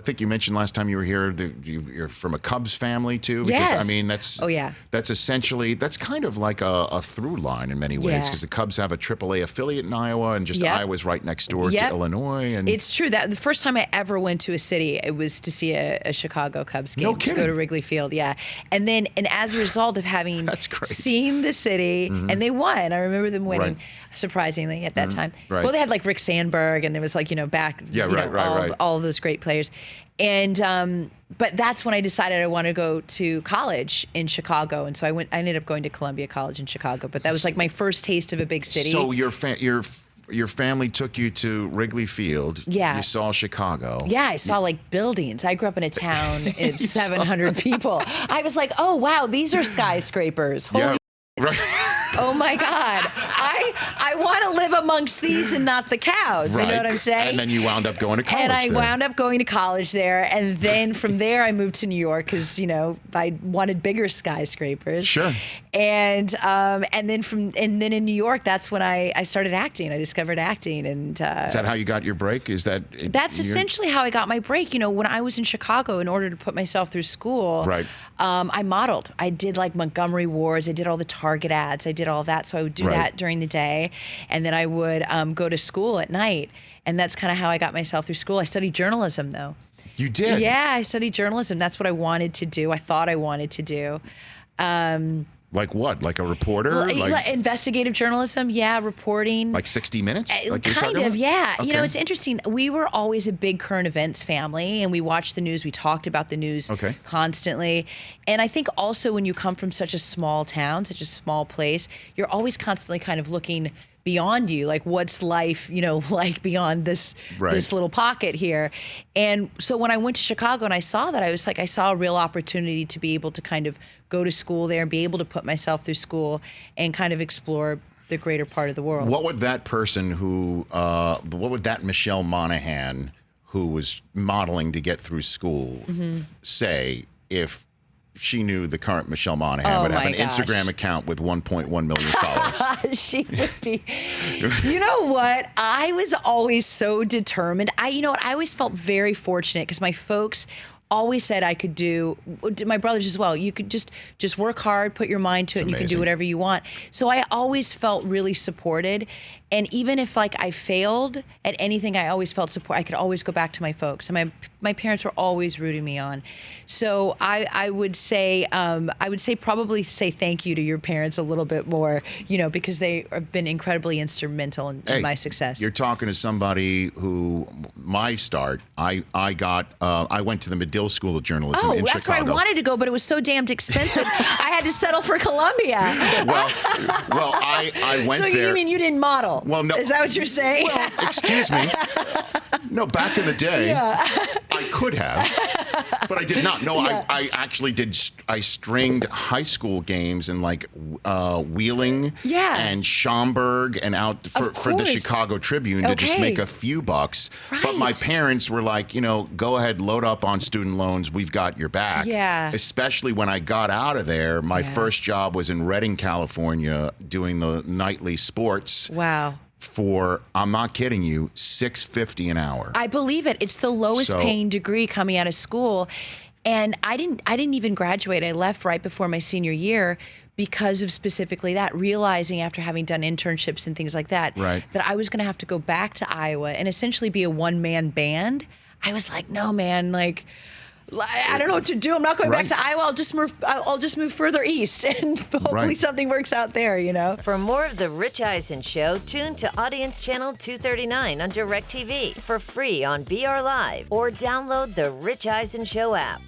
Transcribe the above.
I think you mentioned last time you were here that you're from a Cubs family too. Because Yes. I mean, that's essentially kind of like a through line in many ways because the Cubs have a AAA affiliate in Iowa, and just Iowa's right next door to Illinois. And it's true that the first time I ever went to a city, it was to see a Chicago Cubs game. No kidding. To go to Wrigley Field, and as a result of having seen the city, and they won. I remember them winning, surprisingly at that time. Right. Well, they had like Rick Sandberg, and there was like all of those great players. And but that's when I decided I wanted to go to college in Chicago, and so I ended up going to Columbia College in Chicago. But that was like my first taste of a big city. So your family took you to Wrigley Field. Yeah. You saw Chicago. Yeah, I saw like buildings. I grew up in a town of 700 people. I was like, oh wow, these are skyscrapers. Holy Right. Oh my God. I want to live amongst these and not the cows. Right. You know what I'm saying? And then you wound up going to college And I there. wound up going to college there. And then from there, I moved to New York because, I wanted bigger skyscrapers. Sure. And then in New York, that's when I started acting. I discovered acting. And is that how you got your break? That's essentially how I got my break. When I was in Chicago, in order to put myself through school, I modeled. I did like Montgomery Wards. I did all the Target ads. I did all that. So I would do that during the day. And then I would go to school at night. And that's kind of how I got myself through school. I studied journalism, though. You did? Yeah, I studied journalism. That's what I wanted to do. I thought I wanted to do. Like what? Like a reporter? Like investigative journalism, reporting. Like 60 Minutes? Like kind of, yeah. Okay. It's interesting. We were always a big current events family, and we watched the news. We talked about the news constantly. And I think also when you come from such a small town, such a small place, you're always constantly kind of looking beyond you, like what's life, like beyond this little pocket here. And so when I went to Chicago and I saw that, I was like, I saw a real opportunity to be able to kind of go to school there and be able to put myself through school and kind of explore the greater part of the world. What would that person what would that Michelle Monaghan who was modeling to get through school say if she knew the current Michelle Monaghan would have an Instagram account with 1.1 million followers? She would be. You know what? I was always so determined. I always felt very fortunate because my folks always said I could do, my brothers as well, you could just work hard, put your mind to it, and you can do whatever you want. So I always felt really supported. And even if I failed at anything, I always felt support. I could always go back to my folks. And my parents were always rooting me on. So I would say probably say thank you to your parents a little bit more, because they have been incredibly instrumental in my success. You're talking to somebody who, my start, I went to the Medill School of Journalism in Chicago. Oh, that's where I wanted to go, but it was so damned expensive. I had to settle for Columbia. Well, I went there. So you mean you didn't model? Well, no. Is that what you're saying? Well, excuse me. No, back in the day, I could have, but I did not. No, I actually did. I stringed high school games in Wheeling and Schaumburg and out for the Chicago Tribune to just make a few bucks. Right. But my parents were like, go ahead, load up on student loans. We've got your back. Yeah. Especially when I got out of there, my first job was in Redding, California, doing the nightly sports. Wow. For, I'm not kidding you, $6.50 an hour. I believe it. It's the lowest paying degree coming out of school. And I didn't even graduate. I left right before my senior year because of specifically that, realizing after having done internships and things like that, that I was going to have to go back to Iowa and essentially be a one-man band. I was like, no, man, I don't know what to do. I'm not going back to Iowa. I'll just move further east, and hopefully something works out there. For more of the Rich Eisen Show, tune to Audience Channel 239 on DirecTV for free on BR Live, or download the Rich Eisen Show app.